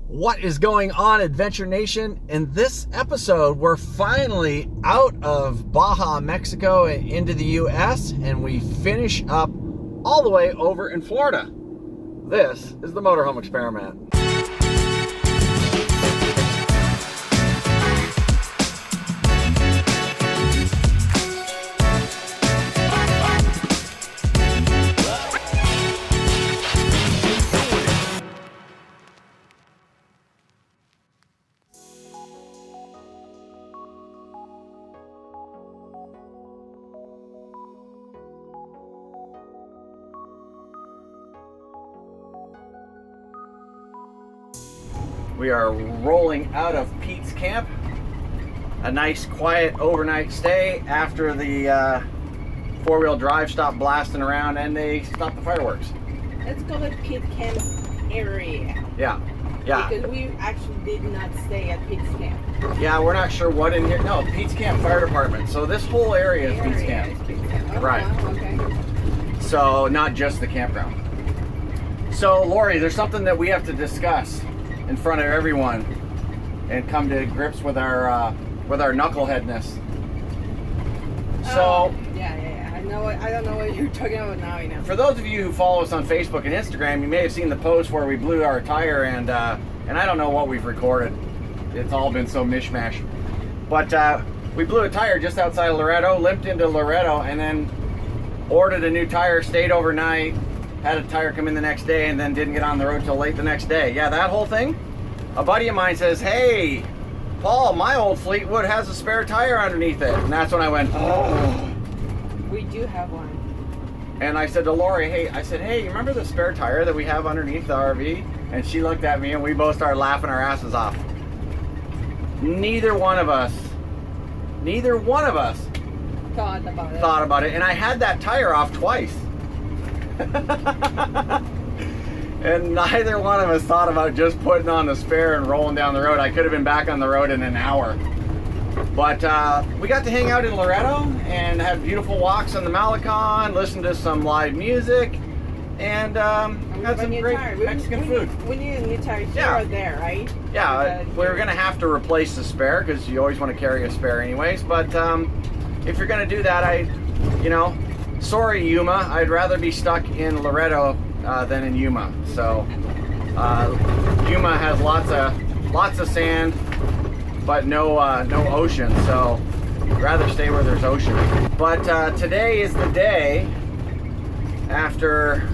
What is going on, Adventure Nation? In this episode, we're finally out of Baja Mexico and into the US, and we finish up all the way over in Florida. This is the Motorhome Experiment. We are rolling out of Pete's camp. A nice quiet overnight stay after the four-wheel drive stopped blasting around and they stopped the fireworks. Let's call it Pete Camp area. Yeah. Because we actually did not stay at Pete's camp. Yeah, we're not sure what in here. No, Pete's Camp Fire Department. So this whole area is Pete's Camp. Oh, right. Wow, okay. So not just the campground. So Lori, there's something that we have to discuss in front of everyone and come to grips with our knuckleheadness. So yeah. I don't know what you're talking about now. I know. For those of you who follow us on Facebook and Instagram, you may have seen the post where we blew our tire, and I don't know what we've recorded. It's all been so mishmash. But we blew a tire just outside of Loretto, limped into Loretto, and then ordered a new tire, stayed overnight, had a tire come in the next day, and then didn't get on the road till late the next day. Yeah, that whole thing. A buddy of mine says, "Hey, Paul, my old Fleetwood has a spare tire underneath it." And that's when I went, "Oh." We do have one. And I said to Lori, hey, you remember the spare tire that we have underneath the RV? And she looked at me and we both started laughing our asses off. Neither one of us thought about it. And I had that tire off twice. And neither one of us thought about just putting on the spare and rolling down the road. I could have been back on the road in an hour. But we got to hang out in Loretto and have beautiful walks on the Malecon, listen to some live music, and had some great Mexican food. We need a new tire here or there, right? Yeah, we're going to have to replace the spare because you always want to carry a spare anyways. But if you're going to do that, sorry Yuma, I'd rather be stuck in Loretto than in Yuma. So Yuma has lots of sand, but no ocean, so I'd rather stay where there's ocean. But today is the day after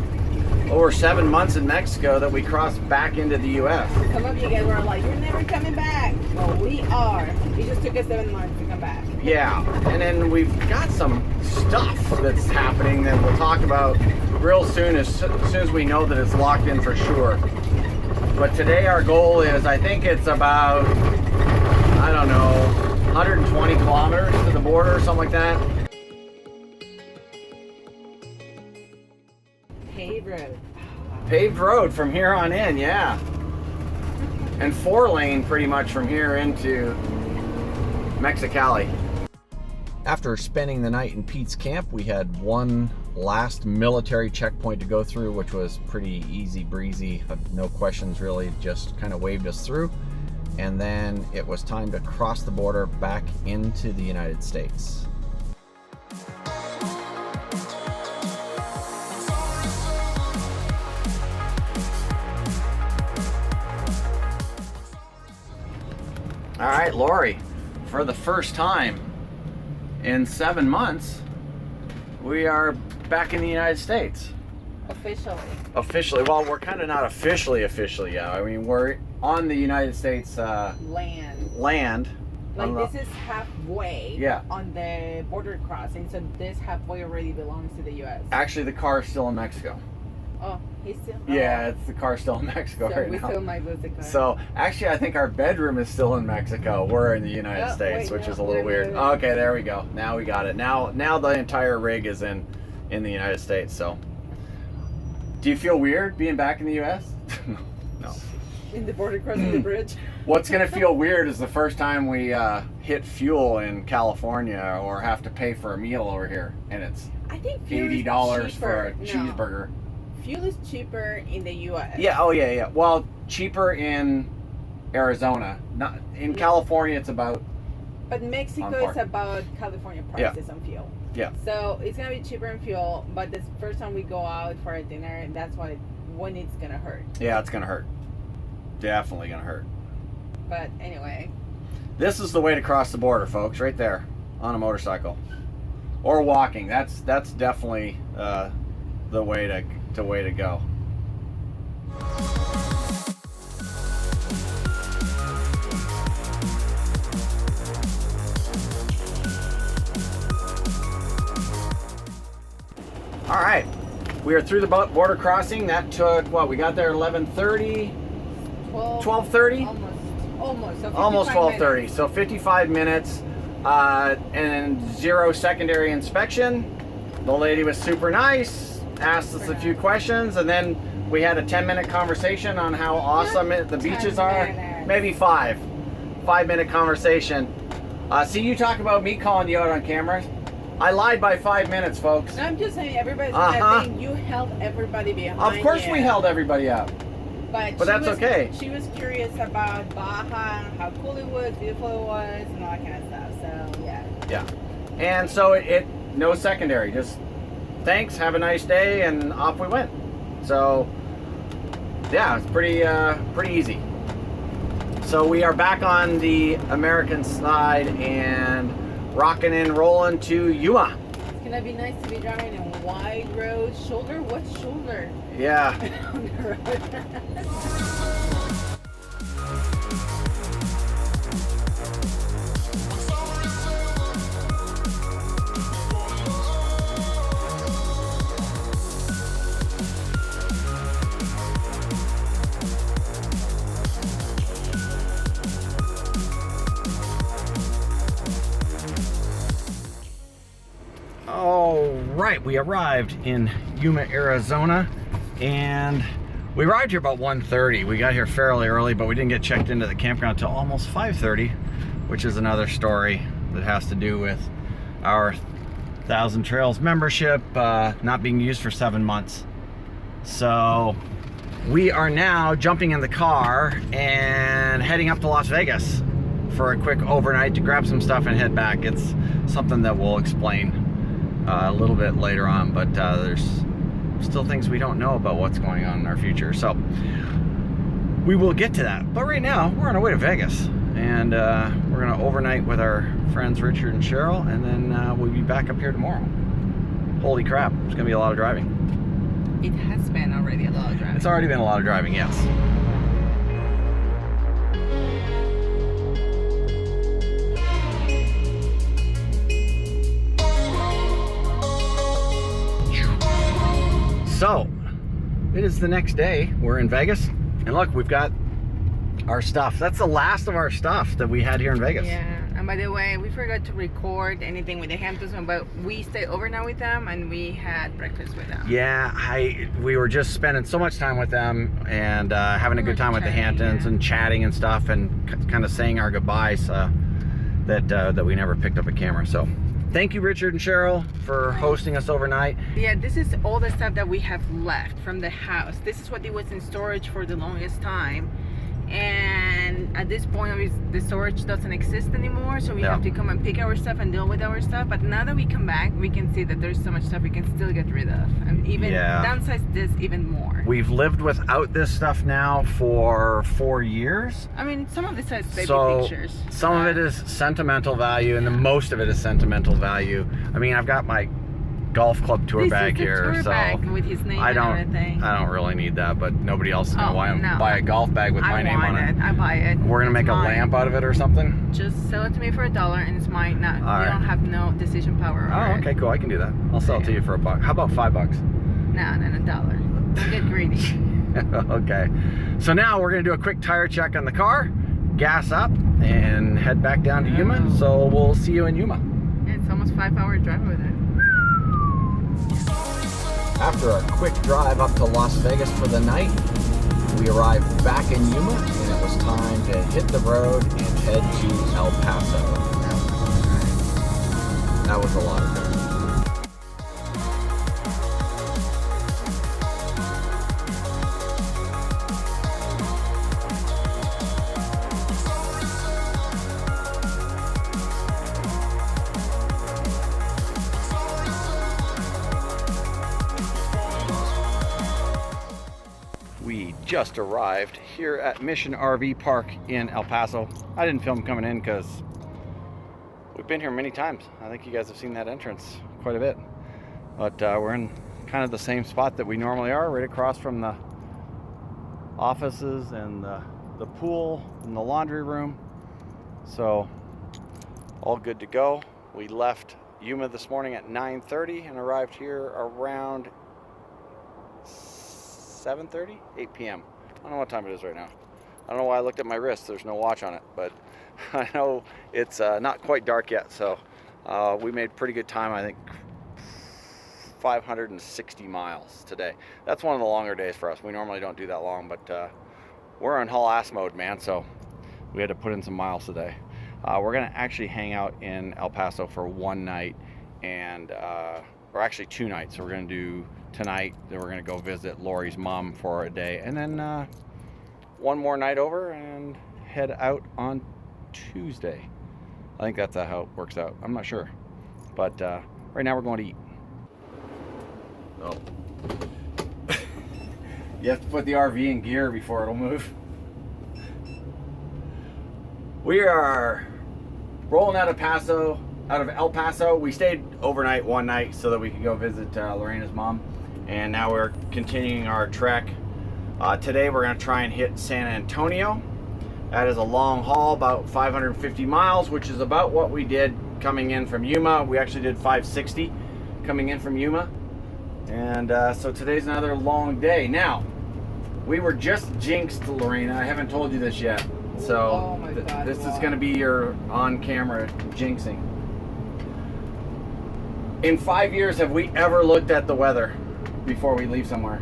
over 7 months in Mexico that we crossed back into the US. Some of you guys were like, you're never coming back. Well, we are. It just took us 7 months to come back. Yeah, and then we've got some stuff that's happening that we'll talk about real soon as soon as we know that it's locked in for sure. But today our goal is, I think it's about, 120 kilometers to the border or something like that. Paved road from here on in, yeah. And 4-lane pretty much from here into Mexicali. After spending the night in Pete's camp, we had one last military checkpoint to go through, which was pretty easy breezy, no questions really, just kind of waved us through. And then it was time to cross the border back into the United States. All right, Lori, for the first time in 7 months, we are back in the United States. Officially. Well, we're kind of not officially yet. I mean, we're on the United States land. Like this is halfway on the border crossing, so this halfway already belongs to the U.S. Actually, the car is still in Mexico. Oh, he's still? Yeah, it's the car still in Mexico right now. So we still might lose the car. So, actually, I think our bedroom is still in Mexico. We're in the United States, which is a little weird. Okay, there we go. Now we got it. Now the entire rig is in the United States, so. Do you feel weird being back in the U.S.? No. In the border crossing the bridge? What's going to feel weird is the first time we hit fuel in California or have to pay for a meal over here, and it's $80 for a cheeseburger. Fuel is cheaper in the U.S. Yeah, oh yeah. Well, cheaper in Arizona. Not in California, it's about. But Mexico is about California prices on fuel. Yeah. So it's gonna be cheaper in fuel, but the first time we go out for a dinner, that's when it's gonna hurt. Yeah, it's gonna hurt. Definitely gonna hurt. But anyway. This is the way to cross the border, folks. Right there, on a motorcycle, or walking. That's definitely the way to go. All right, we are through the border crossing. That took, what, we got there 11:30? 12:30? Almost 12:30. So 55 minutes and 0 secondary inspection. The lady was super nice, asked us a few questions, and then we had a 10-minute conversation on how awesome the beaches are. Maybe 5-minute conversation. See, you talk about me calling you out on camera. I lied by 5 minutes, folks. I'm just saying, everybody's gonna think you held everybody behind. Of course we held everybody up. But that's okay. She was curious about Baja, how cool it was, beautiful it was, and all that kind of stuff. So yeah. Yeah. And so it no secondary, just thanks, have a nice day, and off we went. So yeah, it's pretty easy. So we are back on the American side and rocking and rolling to Yuma. It's gonna be nice to be driving in wide roads. Shoulder? What shoulder? Yeah. On the road. Right, we arrived in Yuma, Arizona, and we arrived here about 1:30. We got here fairly early, but we didn't get checked into the campground until almost 5:30, which is another story that has to do with our 1,000 Trails membership not being used for 7 months. So we are now jumping in the car and heading up to Las Vegas for a quick overnight to grab some stuff and head back. It's something that we'll explain a little bit later on, but there's still things we don't know about what's going on in our future, so we will get to that. But right now we're on our way to Vegas, and we're gonna overnight with our friends Richard and Cheryl, and then we'll be back up here tomorrow. Holy crap, it's gonna be a lot of driving. It has been already a lot of driving. It's already been a lot of driving, yes. So, it is the next day. We're in Vegas, and look, we've got our stuff. That's the last of our stuff that we had here in Vegas. Yeah, and by the way, we forgot to record anything with the Hamptons, but we stayed overnight with them, and we had breakfast with them. Yeah, we were just spending so much time with them, and having a good time with the Hamptons, and chatting and stuff, and kind of saying our goodbyes that we never picked up a camera. So thank you, Richard and Cheryl, for hosting us overnight. Yeah, this is all the stuff that we have left from the house. This is what it was in storage for the longest time. And at this point, the storage doesn't exist anymore, so we have to come and pick our stuff and deal with our stuff. But now that we come back, we can see that there's so much stuff we can still get rid of, and even downsize this even more. We've lived without this stuff now for 4 years. I mean, some of this has baby pictures. Some of it is sentimental value, and the most of it is sentimental value. I mean, I've got my golf club tour bag here, tour so bag with his name I don't really need that, but nobody else is gonna buy a golf bag with my name on it. I buy it. We're gonna make a lamp out of it or something. Just sell it to me for $1 and it's mine. You don't have no decision power over okay, cool. I can do that. I'll sell it to you for $1. How about $5? No, $1. Don't get greedy. Okay. So now we're gonna do a quick tire check on the car, gas up, and head back down to Yuma. So we'll see you in Yuma. It's almost 5-hour drive over there. After a quick drive up to Las Vegas for the night, we arrived back in Yuma, and it was time to hit the road and head to El Paso. That was a lot of fun. just arrived here at Mission RV Park in El Paso. I didn't film coming in because we've been here many times. I think you guys have seen that entrance quite a bit. But we're in kind of the same spot that we normally are, right across from the offices and the pool and the laundry room. So all good to go. We left Yuma this morning at 9:30 and arrived here around 7:30, 8 p.m. I don't know what time it is right now. I don't know why I looked at my wrist. There's no watch on it, but I know it's not quite dark yet. So we made pretty good time. I think 560 miles today. That's one of the longer days for us. We normally don't do that long, but we're in haul ass mode, man. So we had to put in some miles today. We're gonna actually hang out in El Paso for one night, and or actually 2 nights. So we're gonna do tonight, then we're gonna go visit Lori's mom for a day, and then one more night over and head out on Tuesday. I think that's how it works out. I'm not sure, but right now we're going to eat. Oh. You have to put the RV in gear before it'll move. We are rolling out of El Paso. We stayed overnight one night so that we could go visit Lorena's mom, and now we're continuing our trek. Today we're going to try and hit San Antonio. That is a long haul, about 550 miles, which is about what we did coming in from Yuma. We actually did 560 coming in from Yuma, and so today's another long day. Now, we were just jinxed, Lorena. I haven't told you this yet. So this is going to be your on-camera jinxing. In 5 years, have we ever looked at the weather before we leave somewhere?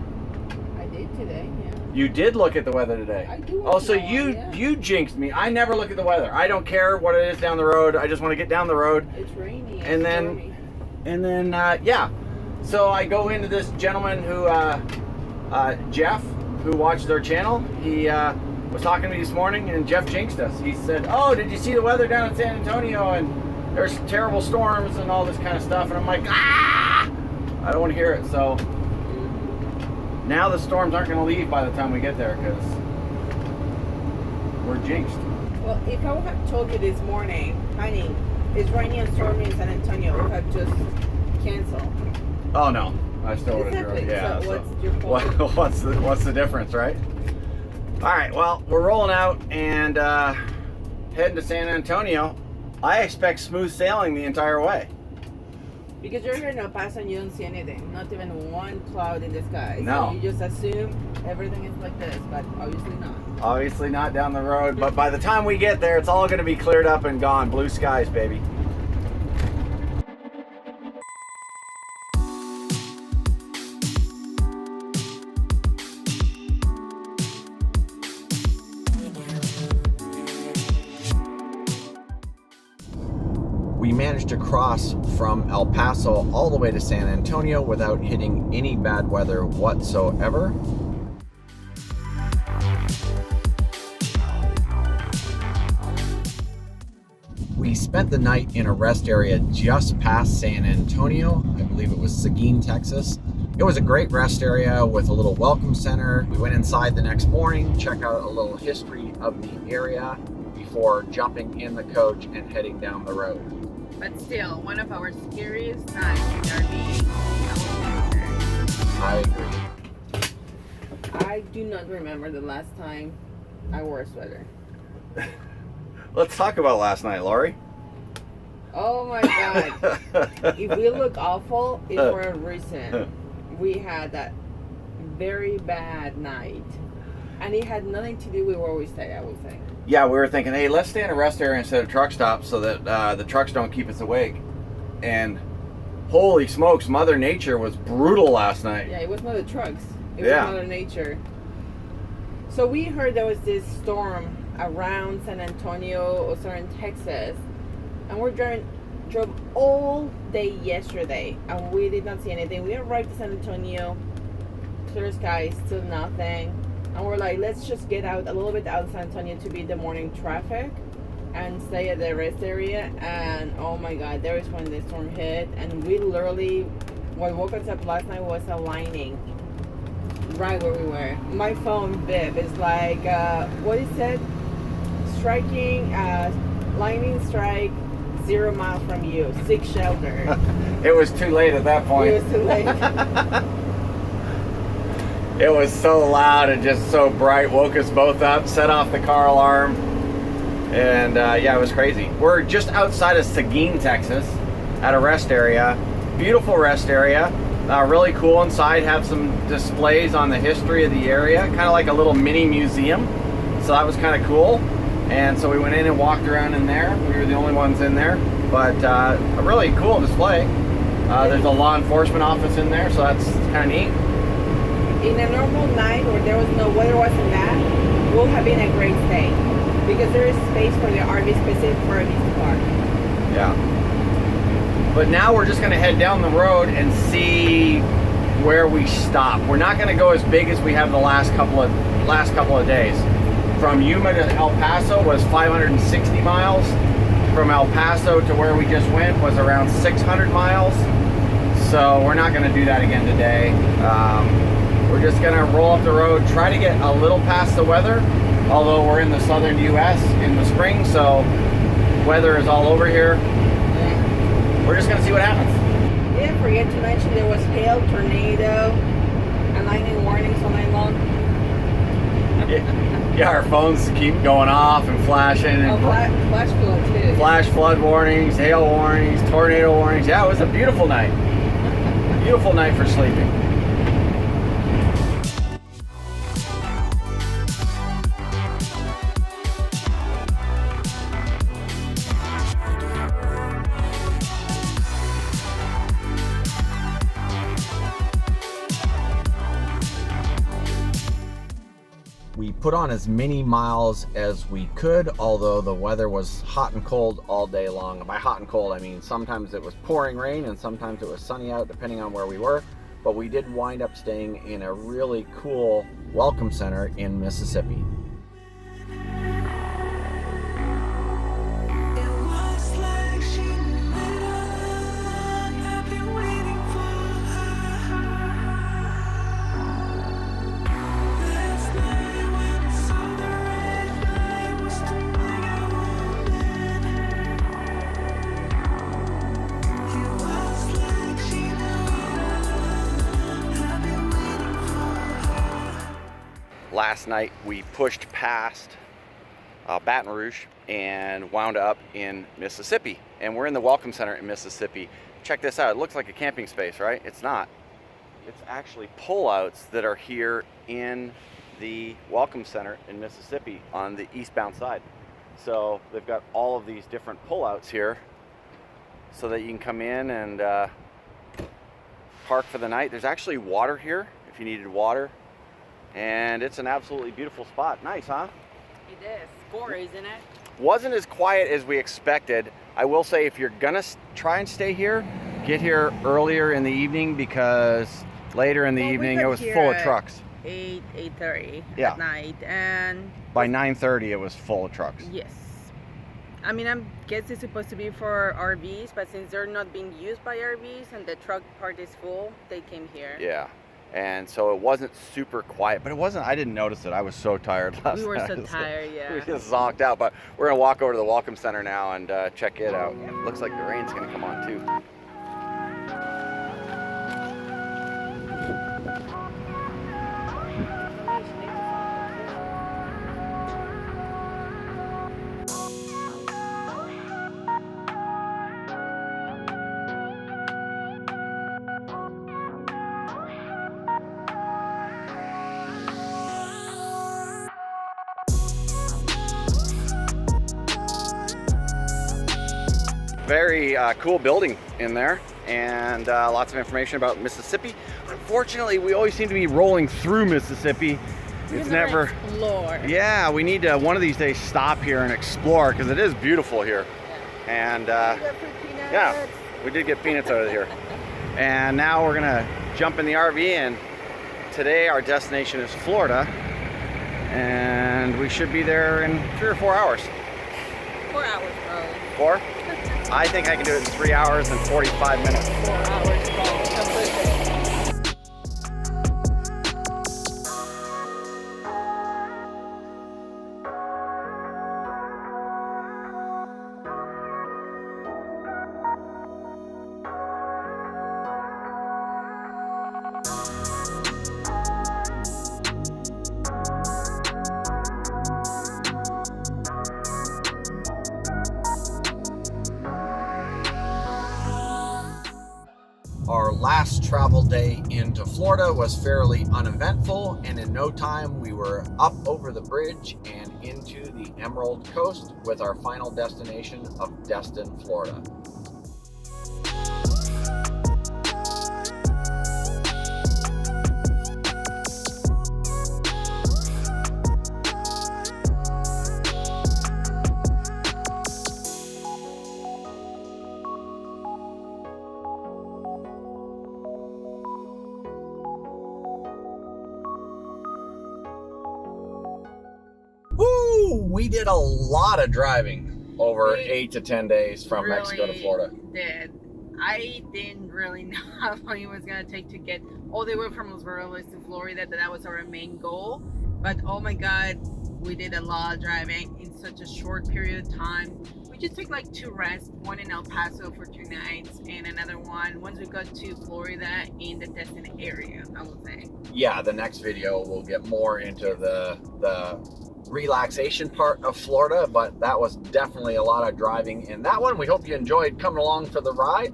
I did today, yeah. You did look at the weather today? I do. Oh, so you jinxed me. I never look at the weather. I don't care what it is down the road. I just want to get down the road. It's rainy. And then yeah. So I go into this gentleman who, Jeff, who watches our channel. He was talking to me this morning, and Jeff jinxed us. He said, "Oh, did you see the weather down in San Antonio? And there's terrible storms and all this kind of stuff." And I'm like, ah! I don't want to hear it. So now the storms aren't going to leave by the time we get there because we're jinxed. Well, if I would have told you this morning, honey, it's raining and stormy in San Antonio, I would have just canceled. Oh no, I still would have driven. Yeah. So what's your point? What's the difference, right? All right, well, we're rolling out and heading to San Antonio. I expect smooth sailing the entire way. Because you're here in El Paso and you don't see anything. Not even one cloud in the sky. No. So you just assume everything is like this, but obviously not. Obviously not down the road, but by the time we get there, it's all going to be cleared up and gone. Blue skies, baby. We managed to cross from El Paso all the way to San Antonio without hitting any bad weather whatsoever. We spent the night in a rest area just past San Antonio. I believe it was Seguin, Texas. It was a great rest area with a little welcome center. We went inside the next morning, checked out a little history of the area before jumping in the coach and heading down the road. But still, one of our scariest times in RV. I agree. I do not remember the last time I wore a sweater. Let's talk about last night, Lori. Oh my God. If we look awful, it's for a reason. We had that very bad night. And it had nothing to do with where we stay, I would say. Yeah, we were thinking, hey, let's stay in a rest area instead of truck stops so that the trucks don't keep us awake. And holy smokes, Mother Nature was brutal last night. Yeah, it was not the trucks. It was Mother Nature. So we heard there was this storm around San Antonio or southern Texas. And we drove all day yesterday. And we did not see anything. We arrived to San Antonio. Clear skies, still nothing. And we're like, let's just get out a little bit out of San Antonio to beat the morning traffic and stay at the rest area. And oh my God, there is when the storm hit. And we literally, what woke us up last night was a lightning right where we were. My phone bip is like, what is it? Striking, lightning strike, 0 miles from you, 6 shelter. It was too late at that point. It was too late. It was so loud and just so bright, woke us both up, set off the car alarm, and yeah, it was crazy. We're just outside of Seguin, Texas, at a rest area. Beautiful rest area, really cool inside, have some displays on the history of the area, kind of like a little mini museum, so that was kind of cool. And so we went in and walked around in there. We were the only ones in there, but a really cool display. There's a law enforcement office in there, so that's kind of neat. In a normal night where there was no weather wasn't bad, will have been a great stay because there is space for the RV specific for RVs to park. Yeah. But now we're just going to head down the road and see where we stop. We're not going to go as big as we have the last couple of days. From Yuma to El Paso was 560 miles. From El Paso to where we just went was around 600 miles. So we're not going to do that again today. We're just going to roll up the road, try to get a little past the weather, although we're in the southern U.S. in the spring, so weather is all over here. We're just going to see what happens. Didn't forget to mention there was hail, tornado, and lightning warnings all night long. Yeah, our phones keep going off and flashing. And flash flood too. Flash flood warnings, hail warnings, tornado warnings. Yeah, it was a beautiful night. Beautiful night for sleeping. We put on as many miles as we could, although the weather was hot and cold all day long. By hot and cold, I mean sometimes it was pouring rain and sometimes it was sunny out, depending on where we were. But we did wind up staying in a really cool welcome center in Mississippi. Last night we pushed past Baton Rouge and wound up in Mississippi, and we're in the Welcome Center in Mississippi. Check this out. It looks like a camping space, right? It's not. It's actually pullouts that are here in the Welcome Center in Mississippi on the eastbound side. So they've got all of these different pullouts here so that you can come in and park for the night. There's actually water here if you needed water. And it's an absolutely beautiful spot. Nice, huh? It is. Score, isn't it? Wasn't as quiet as we expected. I will say if you're gonna try and stay here, get here earlier in the evening because later in the evening it was full of trucks. 8:30 Yeah. at night, and By 9:30 it was full of trucks. yes. I mean, I guess it's supposed to be for RVs, but since they're not being used by RVs and the truck part is full, they came here. Yeah. And so it wasn't super quiet, but it wasn't, I didn't notice it. I was so tired last night. We were so tired, yeah. We just zonked out, but we're gonna walk over to the Welcome Center now and check it out. Looks like the rain's gonna come on too. Very cool building in there, and lots of information about Mississippi. Unfortunately, we always seem to be rolling through Mississippi. It's never explore. Yeah, we need to one of these days stop here and explore because it is beautiful here. Yeah. And yeah, we did get peanuts out of here. And now we're gonna jump in the RV, and today our destination is Florida, and we should be there in 3 or 4 hours. 4 hours probably. 4? I think I can do it in 3 hours and 45 minutes. 4 hours probably. last travel day into Florida was fairly uneventful, and in no time we were up over the bridge and into the Emerald Coast with our final destination of Destin, Florida. Woo! We did a lot of driving over 8 to 10 days from Mexico to Florida. Did. I didn't really know how long it was gonna take to get all the way from Los Barrios to Florida. That was our main goal. But oh my God, we did a lot of driving in such a short period of time. We just took like 2 rests, one in El Paso for 2 nights, and another one once we got to Florida in the Destin area, I would say. Yeah, the next video will get more into the relaxation part of Florida, but that was definitely a lot of driving in that one. We hope you enjoyed coming along for the ride,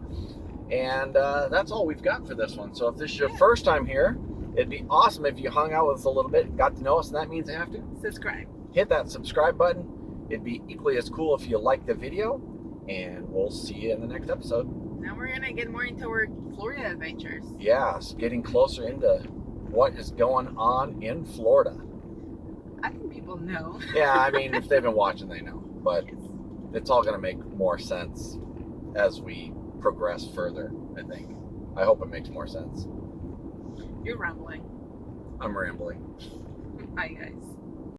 and that's all we've got for this one. So if this is your first time here, it'd be awesome if you hung out with us a little bit, got to know us, and that means you have to subscribe. Hit that subscribe button. It'd be equally as cool if you liked the video, and we'll see you in the next episode. Now we're gonna get more into our Florida adventures. Yes, getting closer into what is going on in Florida. I think people know. Yeah, I mean, if they've been watching, they know. But it's all going to make more sense as we progress further, I think. I hope it makes more sense. You're rambling. I'm rambling. Bye, guys.